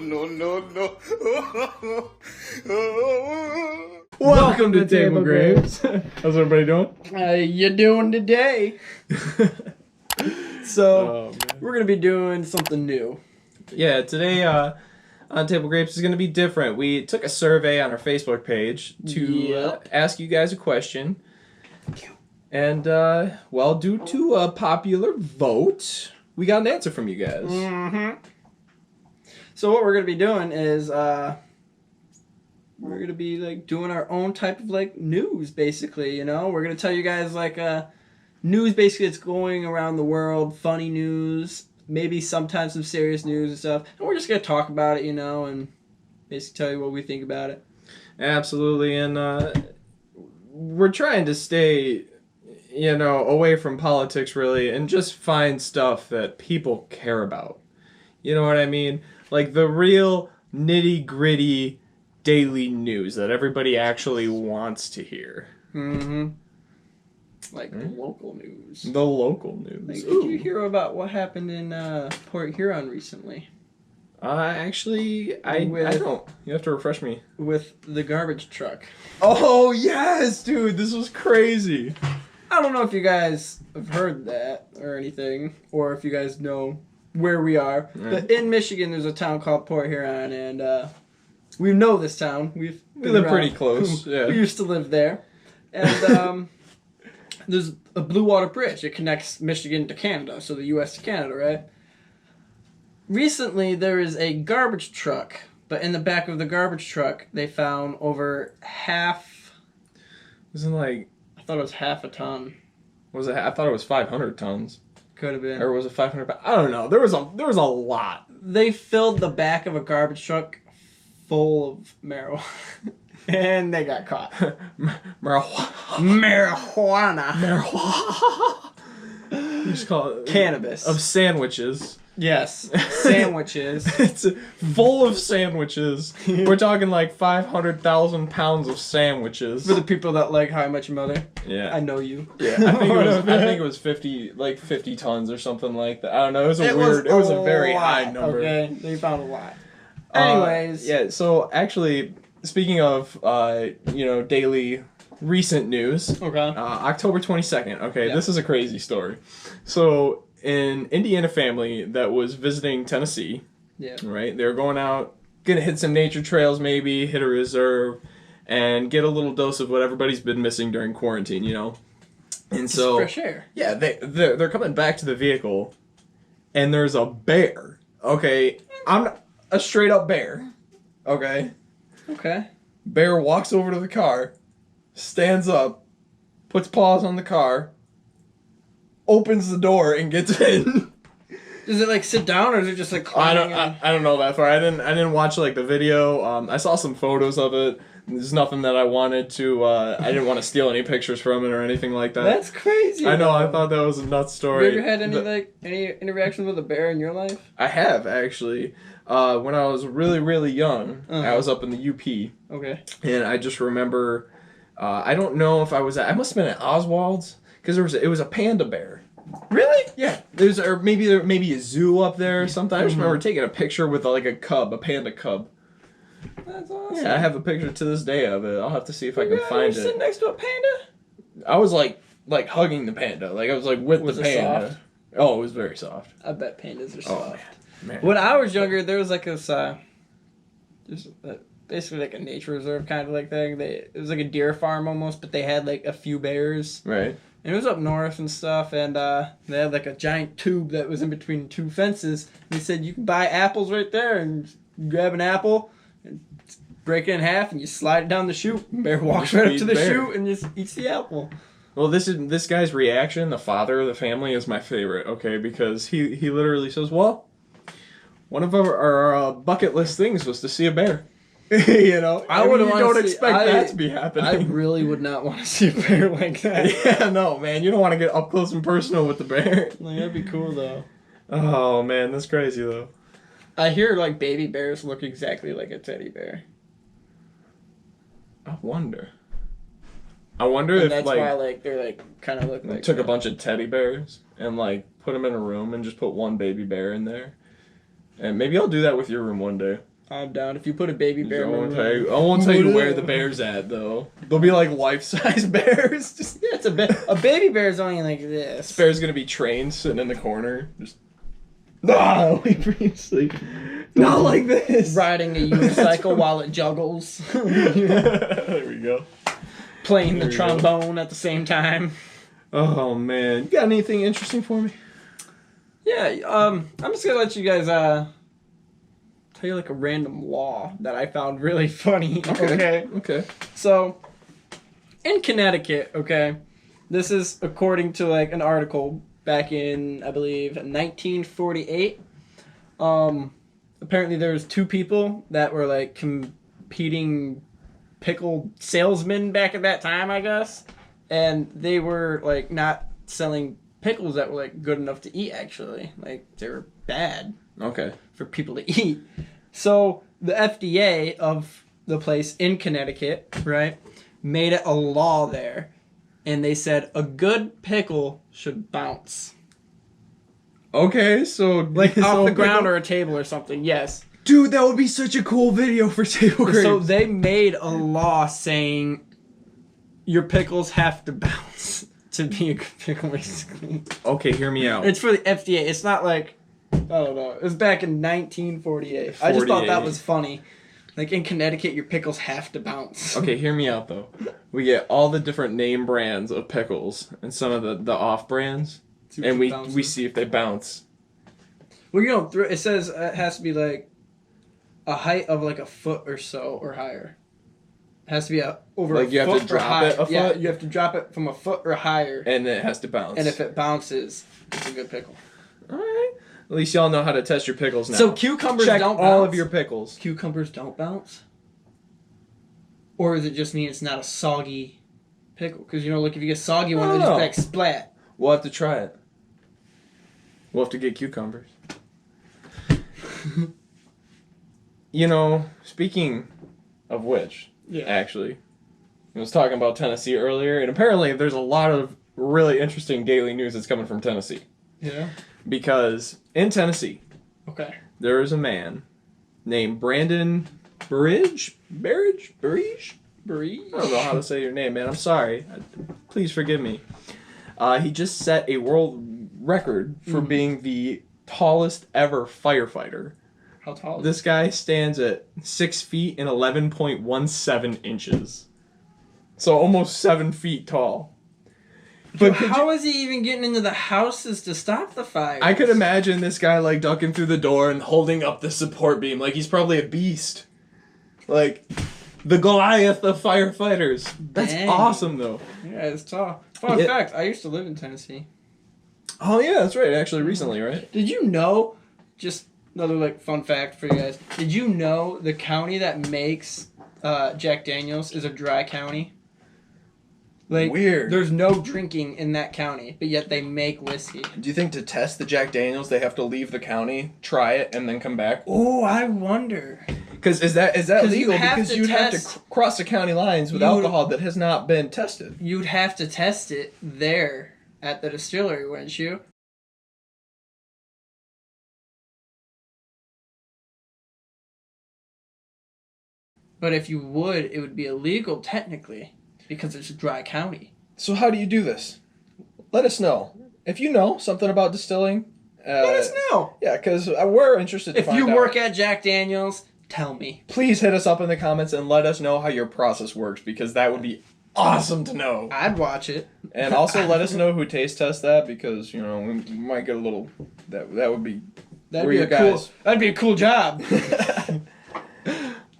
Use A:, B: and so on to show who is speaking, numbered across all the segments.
A: no.
B: Welcome to Table Grapes. How's everybody doing?
C: How you doing today? So, we're going to be doing something new.
B: Yeah, today on Table Grapes is going to be different. We took a survey on our Facebook page to ask you guys a question. And, well, due to a popular vote, we got an answer from you guys.
C: Mm-hmm. So what we're going to be doing is, we're going to be, like, doing our own type of, like, news, basically, you know? We're going to tell you guys, like, news, basically, that's going around the world, funny news, maybe sometimes some serious news and stuff. And we're just going to talk about it, you know, and basically tell you what we think about it.
B: Absolutely, and, we're trying to stay, you know, away from politics, really, and just find stuff that people care about. You know what I mean? Like, the real nitty-gritty daily news that everybody actually wants to hear.
C: Mm-hmm. Like the local news.
B: The local news.
C: Like, did you hear about what happened in Port Huron recently?
B: Actually, I don't. You have to refresh me.
C: With the garbage truck.
B: Oh, yes, dude, this was crazy.
C: I don't know if you guys have heard that or anything, or if you guys know where we are. But in Michigan, there's a town called Port Huron, and we know this town. We
B: live pretty close. Yeah.
C: We used to live there. And there's a Blue Water Bridge. It connects Michigan to Canada, so the U.S. to Canada, right? Recently, there is a garbage truck, but in the back of the garbage truck, they found over half...
B: Wasn't like...
C: I thought it was half a ton.
B: Was it? I thought it was 500 tons.
C: Could have been.
B: Or was it 500 pounds? I don't know. There was a lot.
C: They filled the back of a garbage truck full of marijuana. And they got caught. Marijuana.
B: You just call it...
C: Cannabis.
B: Of sandwiches.
C: Yes. Sandwiches.
B: It's full of sandwiches. We're talking like 500,000 pounds of sandwiches.
C: For the people that like How I Met Your Mother.
B: Yeah.
C: I know you.
B: Yeah. I think it was 50 tons or something like that. I don't know. It was a very high number.
C: Okay. They found a lot. Anyways.
B: Yeah, so actually, speaking of, daily recent news.
C: Okay.
B: October 22nd. Okay,
C: Yeah.
B: This is a crazy story. So, an Indiana family that was visiting Tennessee.
C: Yeah.
B: Right? They were going out, gonna hit some nature trails maybe, hit a reserve, and get a little dose of what everybody's been missing during quarantine, you know? And so...
C: fresh air.
B: Yeah, they're coming back to the vehicle, and there's a bear. Okay? A straight up bear. Okay?
C: Okay.
B: Bear walks over to the car, stands up, puts paws on the car, opens the door, and gets in.
C: Does it like sit down, or is it just like climbing?
B: I don't know that far. I didn't watch like the video. I saw some photos of it. There's nothing that I wanted to. I didn't want to steal any pictures from it or anything like that.
C: That's crazy.
B: I know. I thought that was a nuts story.
C: Have you ever had any interactions with a bear in your life?
B: I have actually. When I was really, really young, I was up in the UP.
C: Okay.
B: And I just remember, I don't know if I must have been at Oswald's, because it was a panda bear.
C: Really?
B: Yeah. Maybe a zoo up there or something. I just remember taking a picture with a panda cub.
C: That's awesome.
B: Yeah, I have a picture to this day of it. I'll have to see if I can find it.
C: Sitting next to a panda?
B: I was like hugging the panda. Like I was like with
C: Was
B: the
C: it
B: panda.
C: soft?
B: Oh, it was very soft.
C: I bet pandas are
B: Oh,
C: soft.
B: man.
C: When I was younger, there was like this, basically like a nature reserve kind of like thing. It was like a deer farm almost, but they had like a few bears.
B: Right.
C: And it was up north and stuff, and they had like a giant tube that was in between two fences. They said you can buy apples right there, and you grab an apple, and break it in half, and you slide it down the chute. And bear walks right up to the chute and just eats the apple.
B: Well, this guy's reaction, the father of the family, is my favorite. Okay, because he literally says, "Well, one of our bucket list things was to see a bear." You know, you don't expect that to be happening.
C: I really would not want to see a bear like that.
B: Yeah, no, man, you don't want to get up close and personal with the bear.
C: Like, that'd be cool though.
B: Oh man, that's crazy though.
C: I hear like baby bears look exactly like a teddy bear.
B: I wonder if
C: that's
B: like
C: why like they're like kind of look like
B: took a bunch of teddy bears and like put them in a room and just put one baby bear in there, and maybe I'll do that with your room one day.
C: I'm down. If you put a baby bear
B: I won't
C: in
B: tell
C: my
B: you, I won't tell you where the bear's at though. They'll be like life-size bears. Just
C: Yeah, it's a baby bear is only like this.
B: this bear's gonna be trained sitting in the corner. Just wait for you to sleep. Not like this.
C: Riding a unicycle while it juggles.
B: There we go.
C: Playing
B: There
C: the
B: we
C: trombone at the same time.
B: Oh man, you got anything interesting for me?
C: Yeah, I'm just gonna let you guys tell you like a random law that I found really funny.
B: Okay.
C: So, in Connecticut, okay, this is according to like an article back in, I believe, 1948. Apparently there was two people that were like competing pickle salesmen back at that time, I guess, and they were like not selling pickles that were like good enough to eat. Actually, like they were bad
B: Okay.
C: for people to eat. So the FDA of the place in Connecticut, right, made it a law there, and they said a good pickle should bounce.
B: Okay, so
C: Like
B: so
C: off the ground
B: pickle-
C: or a table or something, yes.
B: Dude, that would be such a cool video for table grapes.
C: So they made a law saying your pickles have to bounce to be a good pickle, basically.
B: Okay, hear me out.
C: It's for the FDA. It's not like, I don't know. It was back in 1948. I just thought that
B: 48.
C: was funny. Like in Connecticut, your pickles have to bounce.
B: Okay, hear me out though. We get all the different name brands of pickles and some of the off brands,
C: See if
B: and
C: it
B: we
C: bounces.
B: see if they bounce.
C: Well, you know, it says it has to be like a height of like a foot or so or higher. It has to be over
B: Like
C: a
B: you have
C: foot
B: to
C: or
B: drop
C: higher.
B: it a
C: Yeah,
B: foot?
C: you have to drop it from a foot or higher.
B: And it has to bounce.
C: And if it bounces, it's a good pickle.
B: All right. At least y'all know how to test your pickles now.
C: So cucumbers
B: check
C: don't
B: all
C: bounce?
B: of your pickles.
C: Cucumbers don't bounce? Or does it just mean it's not a soggy pickle? Because, you know, look, if you get a soggy one,
B: I
C: it'll
B: don't
C: just be like splat.
B: We'll have to try it. We'll have to get cucumbers. You know, speaking of which, actually, I was talking about Tennessee earlier, and apparently there's a lot of really interesting daily news that's coming from Tennessee.
C: Yeah?
B: Because in Tennessee,
C: Okay.
B: there is a man named Brandon Burridge? I don't know how to say your name, man. I'm sorry. Please forgive me. He just set a world record for being the tallest ever firefighter.
C: How tall is
B: This guy stands at 6 feet and 11.17 inches. So almost 7 feet tall.
C: But how is he even getting into the houses to stop the fire?
B: I could imagine this guy like ducking through the door and holding up the support beam. Like he's probably a beast. Like the Goliath of firefighters. That's
C: Dang.
B: awesome though.
C: Yeah, it's tall. Fun
B: Yeah.
C: fact, I used to live in Tennessee.
B: Oh yeah, that's right. Actually recently, right?
C: Did you know, just another like fun fact for you guys, did you know the county that makes Jack Daniels is a dry county? Like,
B: Weird.
C: There's no drinking in that county, but yet they make whiskey.
B: Do you think to test the Jack Daniels they have to leave the county, try it, and then come back?
C: Oh, I wonder.
B: Because is that
C: 'Cause you
B: legal?
C: have
B: Because
C: to
B: you'd have
C: test-
B: to cross the county lines with
C: You would-
B: alcohol that has not been tested.
C: You'd have to test it there at the distillery, wouldn't you? But if you would, it would be illegal technically because it's a dry county.
B: So how do you do this? Let us know. If you know something about distilling,
C: Let us know.
B: yeah, because we're interested to
C: If
B: find
C: you
B: out.
C: work at Jack Daniels, tell me.
B: Please hit us up in the comments and let us know how your process works, because that would be awesome to know.
C: I'd watch it.
B: And also let us know who taste tests that, because you know we might get a little. That would be.
C: That'd
B: We're
C: be
B: your
C: a cool.
B: guys.
C: That'd be a cool job.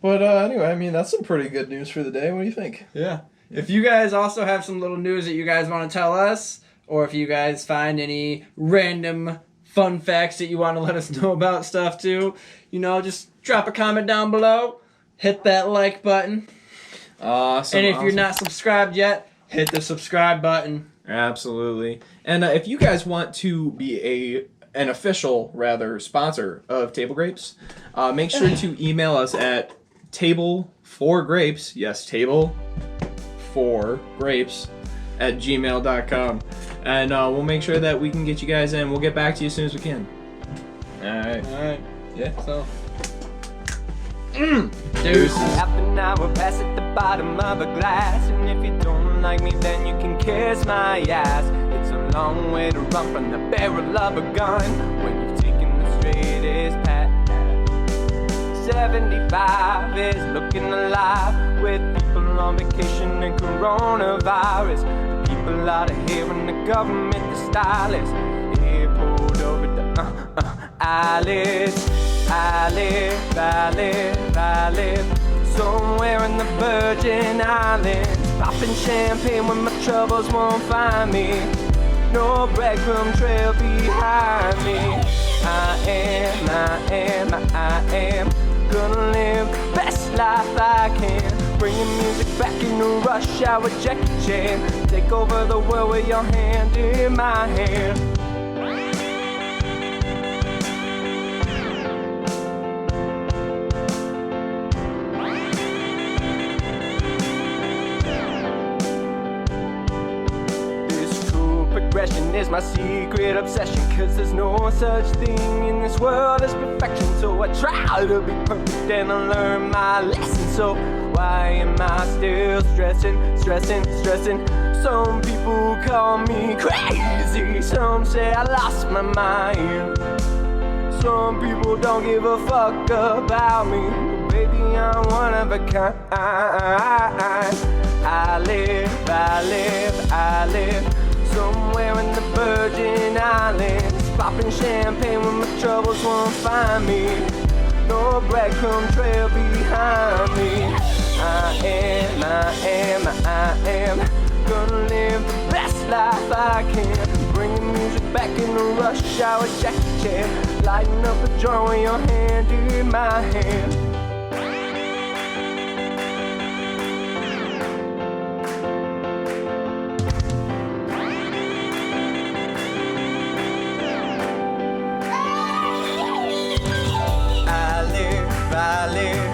B: But anyway, I mean that's some pretty good news for the day. What do you think?
C: Yeah. If you guys also have some little news that you guys want to tell us, or if you guys find any random fun facts that you want to let us know about stuff too, you know, just drop a comment down below, hit that like button,
B: Awesome.
C: and if you're not subscribed yet, hit the subscribe button.
B: Absolutely. And if you guys want to be an official, rather, sponsor of Table Grapes, make sure to email us at table4grapes, yes, table4grapes @gmail.com. And we'll make sure that we can get you guys in. We'll get back to you as soon as we can. All right.
C: All right.
B: Yeah.
C: So
B: Deuces.
A: Half an hour past at the bottom of a glass. And if you don't like me, then you can kiss my ass. It's a long way to run from the barrel of a gun when you've taken the straightest path. 75 is looking alive with people on vacation and coronavirus. The people out of here and the government, the stylist. Here pulled over the Alice. I live somewhere in the Virgin Islands, popping champagne when my troubles won't find me. No breadcrumb trail behind me. I am gonna live the best life I can. Bringing music back in the rush hour, Jackie Chan. Take over the world with your hand in my hand. Progression is my secret obsession, cause there's no such thing in this world as perfection. So I try to be perfect and I learn my lesson. So why am I still stressing? Some people call me crazy, some say I lost my mind. Some people don't give a fuck about me, but baby, I'm one of a kind. I live somewhere in the Virgin Islands, popping champagne when my troubles won't find me. No breadcrumb trail behind me. I am gonna live the best life I can. Bringing music back in the rush hour, Jackie Chan. Lighting up a joint with your hand in my hand. I live